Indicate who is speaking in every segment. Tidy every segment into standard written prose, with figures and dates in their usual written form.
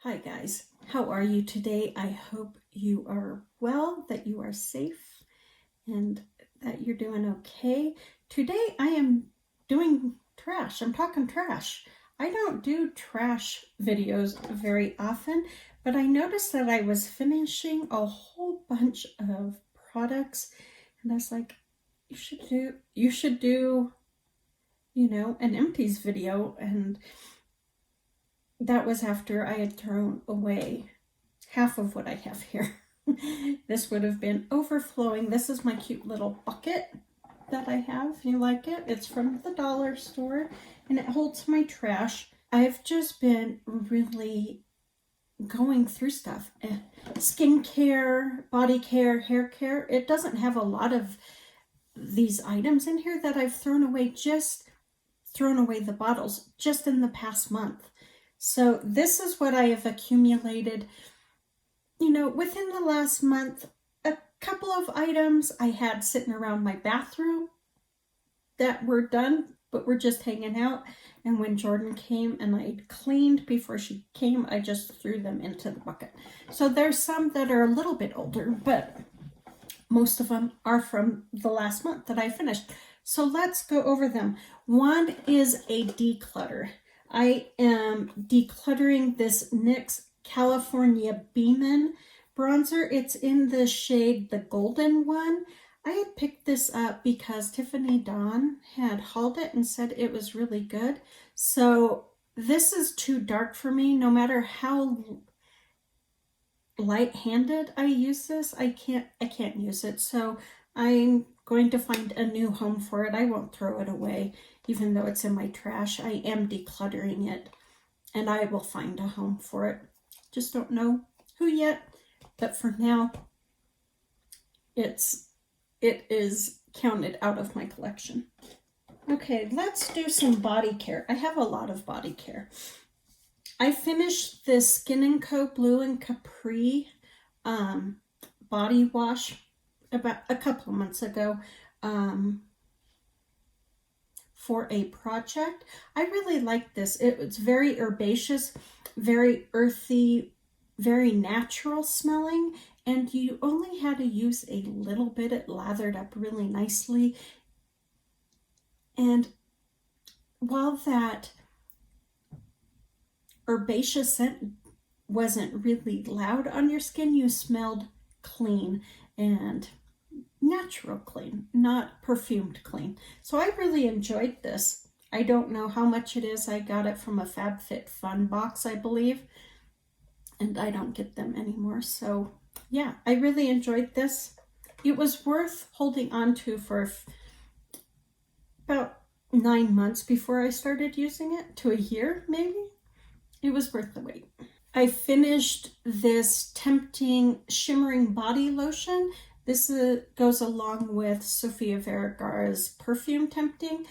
Speaker 1: Hi guys, how are you today? I hope you are well, that you are safe, and that you're doing okay. Today I am doing trash. I'm talking trash. I don't do trash videos very often, but I noticed that I was finishing a whole bunch of products, and I was like, you should do, an empties video. And that was after I had thrown away half of what I have here. This would have been overflowing. This is my cute little bucket that I have. You like it? It's from the dollar store and it holds my trash. I've just been really going through stuff. Skincare, body care, hair care. It doesn't have a lot of these items in here that I've thrown away the bottles just in the past month. So this is what I have accumulated, within the last month. A couple of items I had sitting around my bathroom that were done, but were just hanging out. And when Jordan came and I'd cleaned before she came, I just threw them into the bucket. So there's some that are a little bit older, but most of them are from the last month that I finished. So let's go over them. One is a declutter. I am decluttering this NYX California Beamin bronzer. It's in the shade, the golden one. I had picked this up because Tiffany Dawn had hauled it and said it was really good. So this is too dark for me. No matter how light-handed I use this, I can't use it. So I'm going to find a new home for it. I won't throw it away, even though it's in my trash. I am decluttering it, and I will find a home for it. Just don't know who yet, but for now, it is counted out of my collection. Okay, let's do some body care. I have a lot of body care. I finished this Skin & Co Blue in Capri body wash about a couple of months ago for a project. I really like this. It's very herbaceous, very earthy, very natural smelling, and you only had to use a little bit. It lathered up really nicely. And while that herbaceous scent wasn't really loud on your skin, you smelled clean and natural clean, not perfumed clean. So I really enjoyed this. I don't know how much it is. I got it from a FabFitFun box, I believe, and I don't get them anymore. So yeah, I really enjoyed this. It was worth holding on to for about 9 months before I started using it, to a year maybe. It was worth the wait. I finished this Tempting Shimmering Body Lotion. This goes along with Sofia Vergara's Perfume Tempting.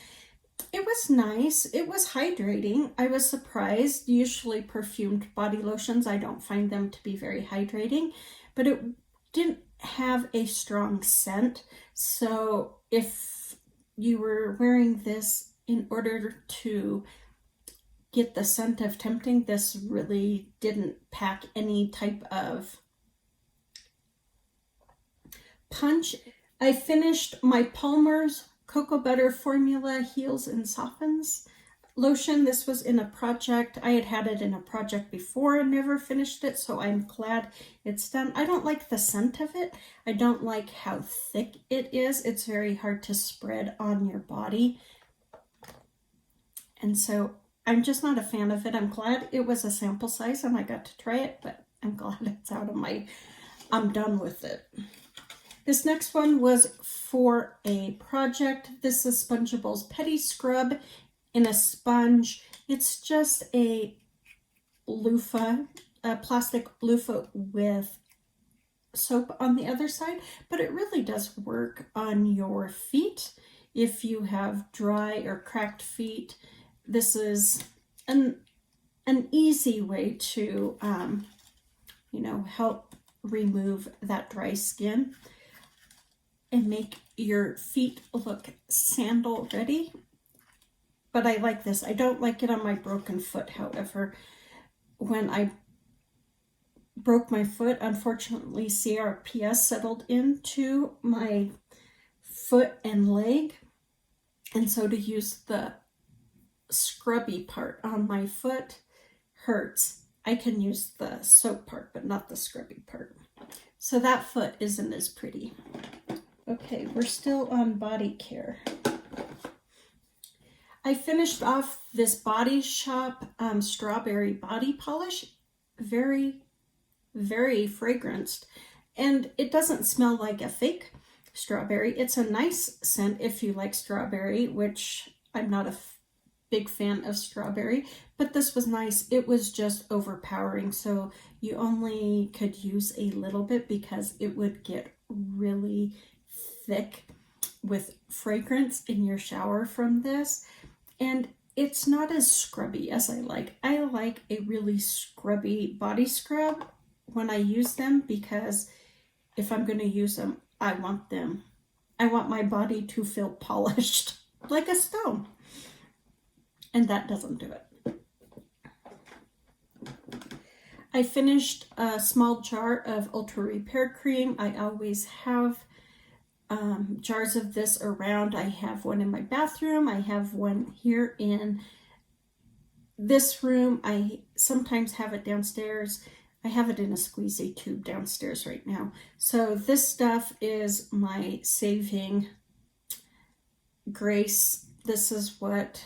Speaker 1: It was nice. It was hydrating. I was surprised. Usually perfumed body lotions, I don't find them to be very hydrating, but it didn't have a strong scent. So if you were wearing this in order to get the scent of Tempting, this really didn't pack any type of punch. I finished my Palmer's Cocoa Butter Formula Heals and Softens lotion. This was in a project. I had it in a project before and never finished it, so I'm glad it's done. I don't like the scent of it. I don't like how thick it is. It's very hard to spread on your body. And so I'm just not a fan of it. I'm glad it was a sample size and I got to try it, but I'm glad it's out of I'm done with it. This next one was for a project. This is Spongeable's Pedi Scrub in a sponge. It's just a loofah, a plastic loofah with soap on the other side, but it really does work on your feet. If you have dry or cracked feet, this is an easy way to, help remove that dry skin and make your feet look sandal ready. But I like this. I don't like it on my broken foot, however. When I broke my foot. Unfortunately, CRPS settled into my foot and leg. And so to use the scrubby part on my foot hurts. I can use the soap part, but not the scrubby part. So that foot isn't as pretty. Okay, we're still on body care. I finished off this Body Shop strawberry body polish. Very, very fragranced. And it doesn't smell like a fake strawberry. It's a nice scent if you like strawberry, which I'm not a big fan of strawberry, but this was nice. It was just overpowering, so you only could use a little bit because it would get really thick with fragrance in your shower from this. And it's not as scrubby as I like. I like a really scrubby body scrub when I use them, because if I'm going to use them, I want my body to feel polished like a stone. And that doesn't do it. I finished a small jar of Ultra Repair Cream. I always have jars of this around. I have one in my bathroom. I have one here in this room. I sometimes have it downstairs. I have it in a squeezy tube downstairs right now. So this stuff is my saving grace. This is what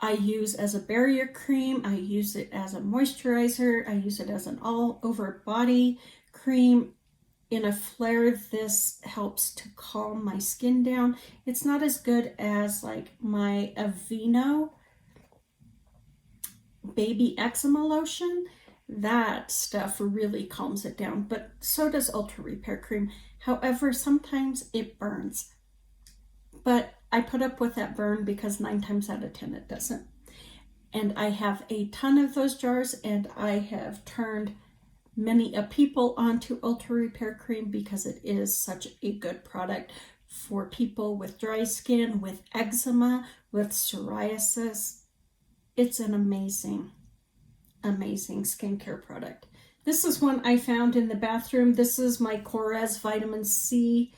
Speaker 1: I use as a barrier cream. I use it as a moisturizer. I use it as an all over body cream. In a flare, this helps to calm my skin down. It's not as good as like my Aveeno baby eczema lotion. That stuff really calms it down, but so does Ultra Repair Cream. However, sometimes it burns. But I put up with that burn because 9 times out of 10 it doesn't. And I have a ton of those jars, and I have turned many a people onto Ultra Repair Cream because it is such a good product for people with dry skin, with eczema, with psoriasis. It's an amazing, amazing skincare product. This is one I found in the bathroom. This is my Korres Vitamin C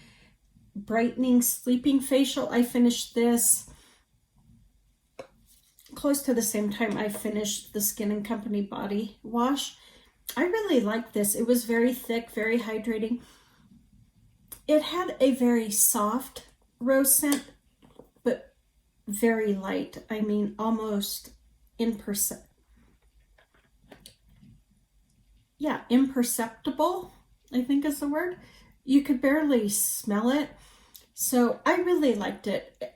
Speaker 1: Brightening Sleeping Facial. I finished this close to the same time I finished the Skin & Company Body Wash. I really liked this. It was very thick, very hydrating. It had a very soft rose scent, but very light. I mean, almost imperceptible, I think is the word. You could barely smell it. So I really liked it.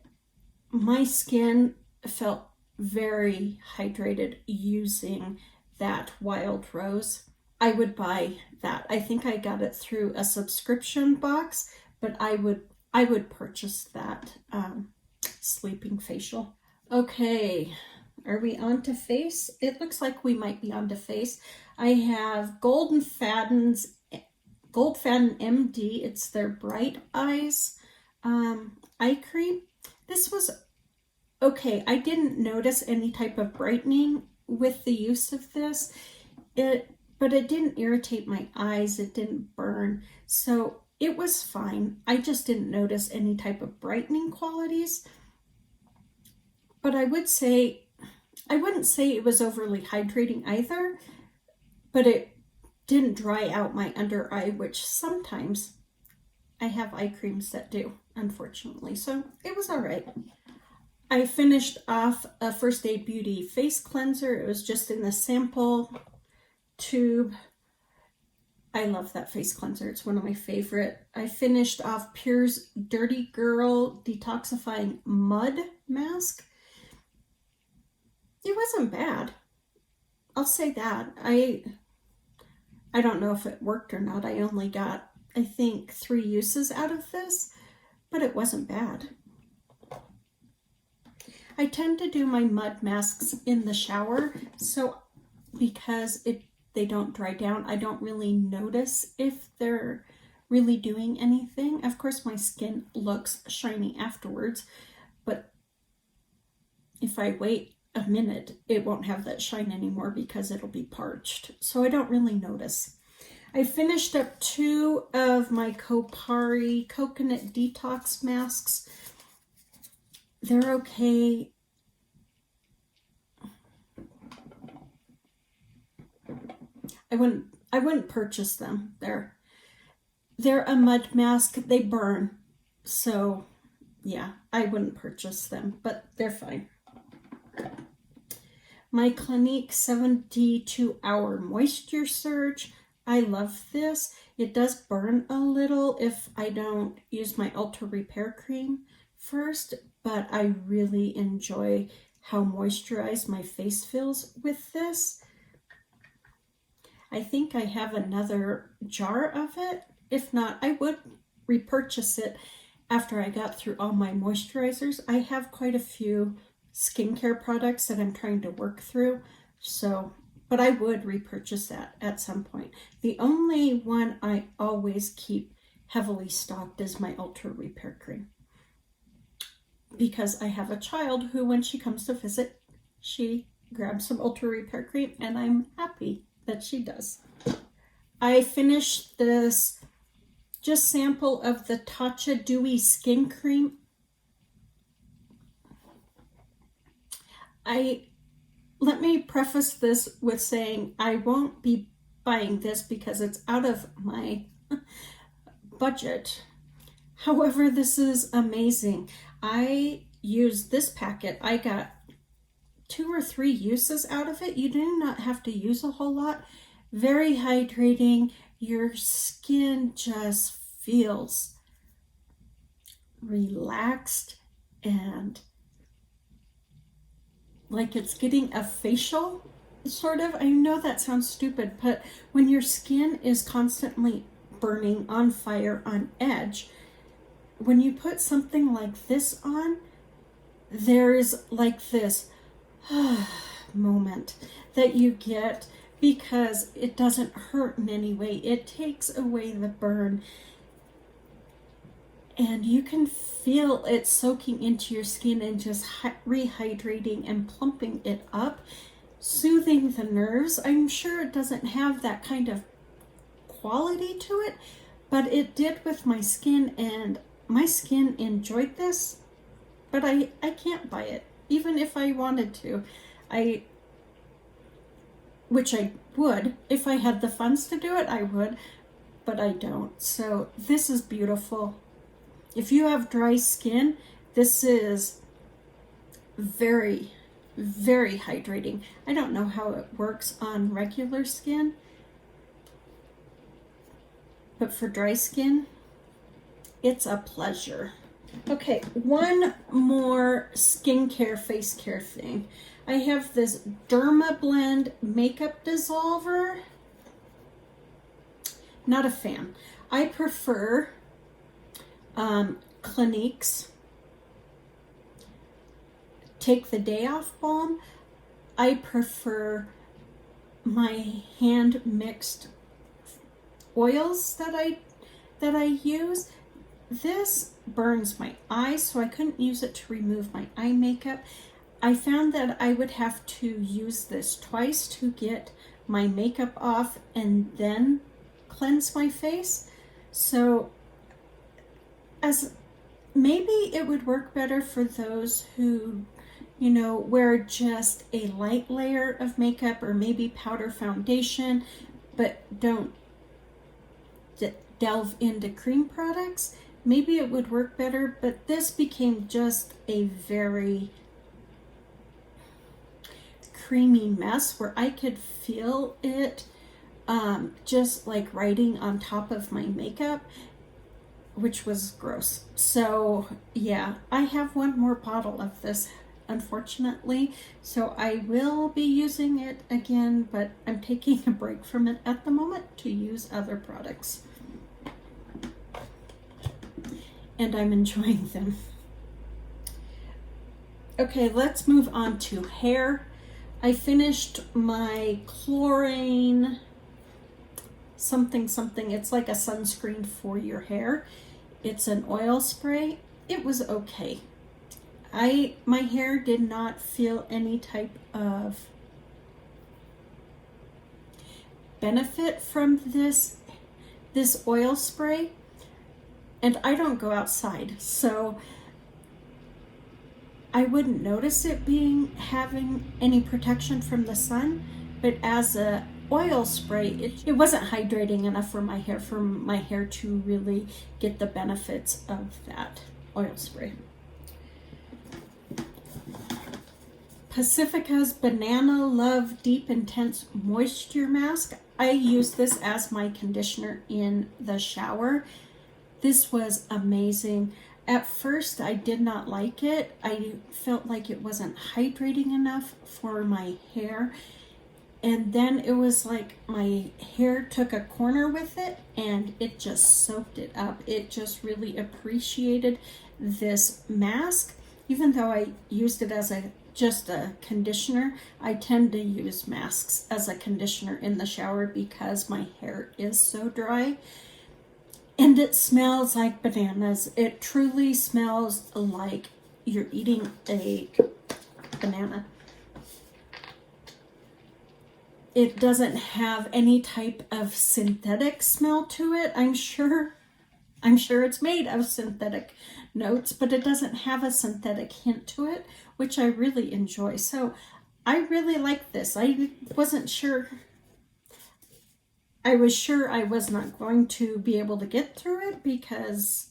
Speaker 1: My skin felt very hydrated using that wild rose. I would buy that. I think I got it through a subscription box, but I would purchase that sleeping facial. Okay, are we on to face? It looks like we might be on to face. I have Gold Faden MD. It's their Bright Eyes eye cream. This was okay. I didn't notice any type of brightening with the use of this, but it didn't irritate my eyes. It didn't burn, so it was fine. I just didn't notice any type of brightening qualities. But I wouldn't say it was overly hydrating either, but it didn't dry out my under eye, which sometimes I have eye creams that do, unfortunately. So it was all right. I finished off a First Aid Beauty face cleanser. It was just in the sample tube. I love that face cleanser. It's one of my favorite. I finished off Pure's Dirty Girl Detoxifying Mud Mask. It wasn't bad. I'll say that. I don't know if it worked or not. I only got, I think, 3 uses out of this, but it wasn't bad. I tend to do my mud masks in the shower, so because they don't dry down, I don't really notice if they're really doing anything. Of course, my skin looks shiny afterwards, but if I wait a minute, it won't have that shine anymore because it'll be parched. So I don't really notice. I finished up 2 of my Kopari Coconut Detox masks. They're okay. I wouldn't purchase them. They're a mud mask. They burn. So yeah, I wouldn't purchase them, but they're fine. My Clinique 72-hour moisture surge. I love this. It does burn a little if I don't use my Ulta Repair Cream first, but I really enjoy how moisturized my face feels with this. I think I have another jar of it. If not, I would repurchase it after I got through all my moisturizers. I have quite a few skincare products that I'm trying to work through, but I would repurchase that at some point. The only one I always keep heavily stocked is my Ulta Repair Cream, because I have a child who, when she comes to visit, she grabs some Ulta Repair Cream, and I'm happy that she does. I finished this just sample of the Tatcha Dewy Skin Cream. Let me preface this with saying I won't be buying this because it's out of my budget. However, this is amazing. I used this packet. I got 2 or 3 uses out of it. You do not have to use a whole lot. Very hydrating. Your skin just feels relaxed and like it's getting a facial, sort of. I know that sounds stupid, but when your skin is constantly burning, on fire, on edge, when you put something like this on, there's like this moment that you get because it doesn't hurt in any way. It takes away the burn, and you can feel it soaking into your skin and just rehydrating and plumping it up, soothing the nerves. I'm sure it doesn't have that kind of quality to it, but it did with my skin, and my skin enjoyed this. But I can't buy it, even if I wanted to. Which I would. If I had the funds to do it, I would, but I don't. So this is beautiful. If you have dry skin, this is very, very hydrating. I don't know how it works on regular skin, but for dry skin, it's a pleasure. Okay, one more skincare, face care thing. I have this Dermablend makeup dissolver. Not a fan. I prefer Clinique's Take the Day Off Balm. I prefer my hand mixed oils that I use. This burns my eyes, so I couldn't use it to remove my eye makeup. I found that I would have to use this twice to get my makeup off and then cleanse my face. So maybe it would work better for those who, wear just a light layer of makeup or maybe powder foundation, but don't delve into cream products. Maybe it would work better, but this became just a very creamy mess where I could feel it just like writing on top of my makeup, which was gross. So yeah, I have one more bottle of this, unfortunately, so I will be using it again, but I'm taking a break from it at the moment to use other products, and I'm enjoying them. Okay, let's move on to hair. I finished my chlorine something. It's like a sunscreen for your hair. It's an oil spray. It was okay. My hair did not feel any type of benefit from this oil spray, and I don't go outside, so I wouldn't notice it having any protection from the sun, but as a oil spray, it wasn't hydrating enough for my hair to really get the benefits of that oil spray. Pacifica's Banana Love Deep Intense Moisture Mask. I use this as my conditioner in the shower. This was amazing. At first, I did not like it. I felt like it wasn't hydrating enough for my hair. And then it was like my hair took a corner with it and it just soaked it up. It just really appreciated this mask. Even though I used it as just a conditioner, I tend to use masks as a conditioner in the shower because my hair is so dry. And it smells like bananas. It truly smells like you're eating a banana. It doesn't have any type of synthetic smell to it. I'm sure it's made of synthetic notes, but it doesn't have a synthetic hint to it, which I really enjoy. So I really like this. I wasn't sure. I was sure I was not going to be able to get through it because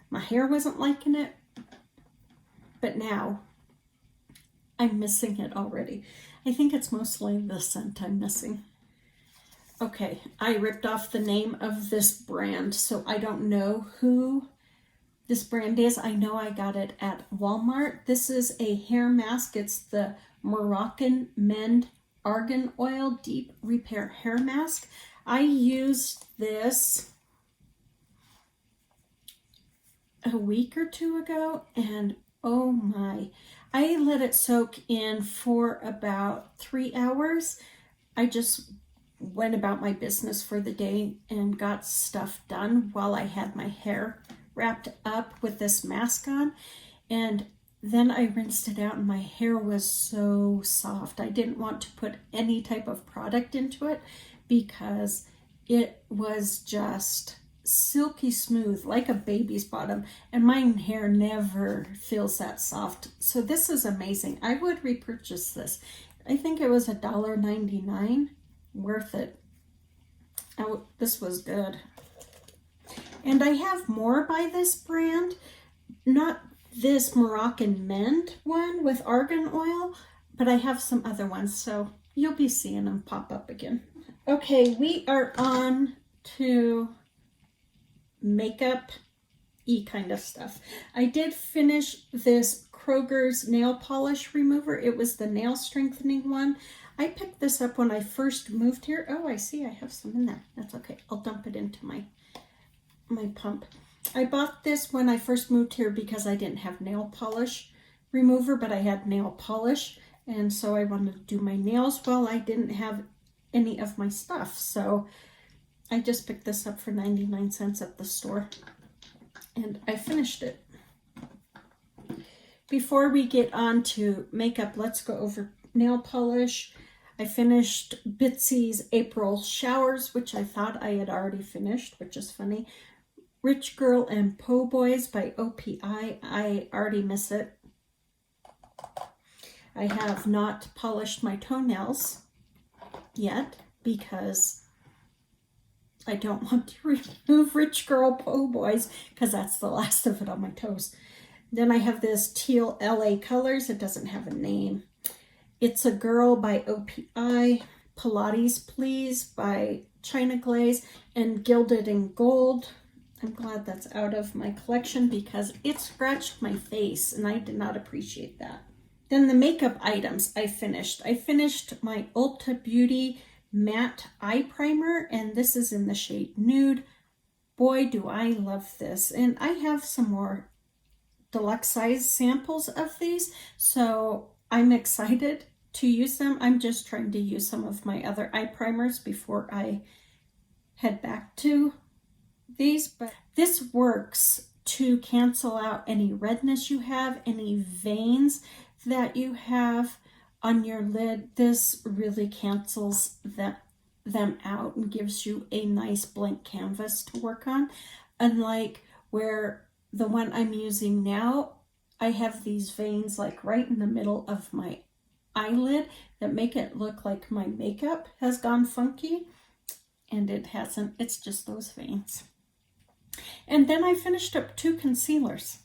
Speaker 1: my hair wasn't liking it. But now I'm missing it already. I think it's mostly the scent I'm missing. Okay, I ripped off the name of this brand, so I don't know who this brand is. I know I got it at Walmart. This is a hair mask. It's the Moroccan Mend Argan Oil Deep Repair Hair Mask. I used this a week or two ago, and oh my, I let it soak in for about 3 hours. I just went about my business for the day and got stuff done while I had my hair wrapped up with this mask on, and then I rinsed it out and my hair was so soft. I didn't want to put any type of product into it because it was just silky smooth like a baby's bottom, and my hair never feels that soft. So this is amazing. I would repurchase this. I think it was $1.99. Worth it. Oh, this was good. And I have more by this brand, not this Moroccan Mend one with argan oil, but I have some other ones, so you'll be seeing them pop up again. Okay, we are on to makeup-y kind of stuff. I did finish this Kroger's nail polish remover. It was the nail strengthening one. I picked this up when I first moved here. Oh, I see I have some in there. That's okay. I'll dump it into my pump. I bought this when I first moved here because I didn't have nail polish remover, but I had nail polish, and so I wanted to do my nails while I didn't have any of my stuff. So I just picked this up for 99 cents at the store, and I finished it. Before we get on to makeup, let's go over nail polish. I finished Bitzy's April Showers, which I thought I had already finished, which is funny. Rich Girl and Po' Boys by OPI. I already miss it. I have not polished my toenails yet because I don't want to remove Rich Girl Po' Boys because that's the last of it on my toes. Then I have this Teal LA Colors. It doesn't have a name. It's a Girl by OPI. Pilates Please by China Glaze, and Gilded in Gold. I'm glad that's out of my collection because it scratched my face and I did not appreciate that. Then the makeup items I finished. I finished my Ulta Beauty Matte Eye Primer, and this is in the shade Nude. Boy, do I love this. And I have some more deluxe size samples of these, so I'm excited to use them. I'm just trying to use some of my other eye primers before I head back to these, but this works to cancel out any redness you have, any veins that you have on your lid. This really cancels them out and gives you a nice blank canvas to work on. Unlike where the one I'm using now, I have these veins like right in the middle of my eyelid that make it look like my makeup has gone funky, and it hasn't. It's just those veins. And then I finished up 2 concealers.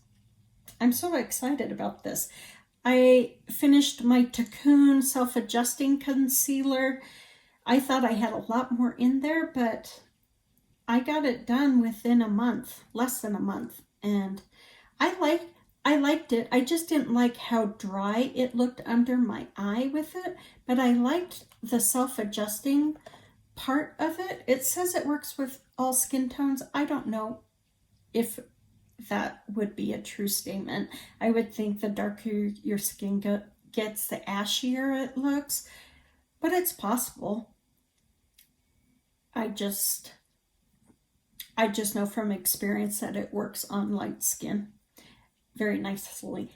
Speaker 1: I'm so excited about this. I finished my Phtkoon self-adjusting concealer. I thought I had a lot more in there, but I got it done within a month, less than a month, and I liked it. I just didn't like how dry it looked under my eye with it, but I liked the self-adjusting part of it. It says it works with all skin tones. I don't know if that would be a true statement. I would think the darker your skin gets, the ashier it looks, but it's possible. I just know from experience that it works on light skin very nicely.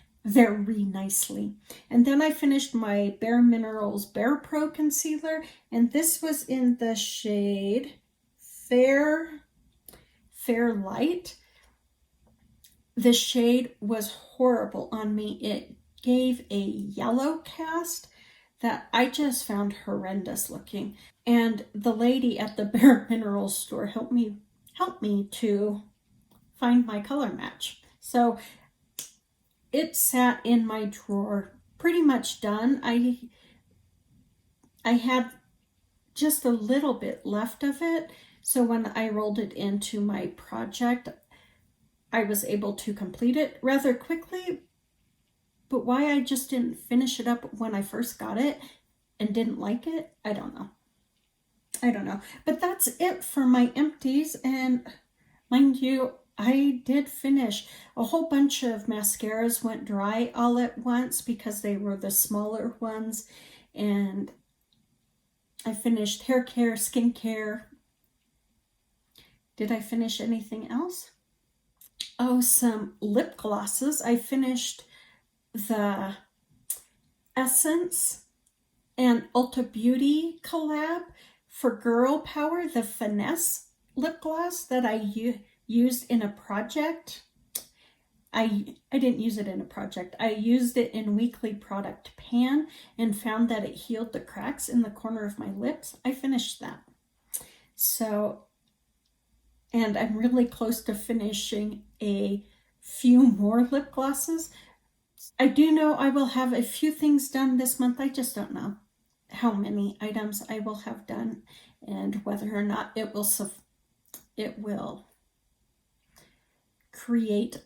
Speaker 1: And then I finished my Bare Minerals Bare Pro concealer, and this was in the shade Fair Light. The shade was horrible on me. It gave a yellow cast that I just found horrendous looking. And the lady at the Bare Minerals store helped me to find my color match. So it sat in my drawer pretty much done. I had just a little bit left of it. So when I rolled it into my project, I was able to complete it rather quickly. But why I just didn't finish it up when I first got it and didn't like it, I don't know. But that's it for my empties. And mind you, I did finish. A whole bunch of mascaras went dry all at once because they were the smaller ones. And I finished hair care, skincare. Did I finish anything else? Oh, some lip glosses. I finished the Essence and Ulta Beauty collab for Girl Power, the Finesse lip gloss that I used in a project. I didn't use it in a project. I used it in Weekly Product Pan and found that it healed the cracks in the corner of my lips. I finished that. So, and I'm really close to finishing a few more lip glosses. I do know I will have a few things done this month. I just don't know how many items I will have done and whether or not it will create,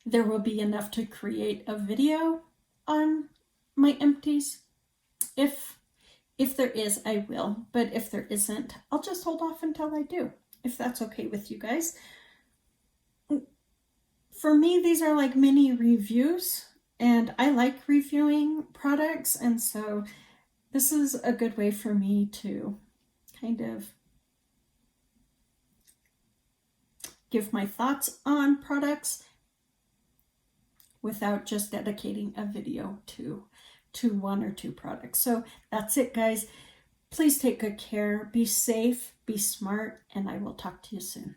Speaker 1: there will be enough to create a video on my empties. If there is, I will, but if there isn't, I'll just hold off until I do, if that's okay with you guys. For me, these are like mini reviews, and I like reviewing products, and so this is a good way for me to kind of give my thoughts on products without just dedicating a video to 1 or 2 products. So that's it, guys. Please take good care, be safe, be smart, and I will talk to you soon.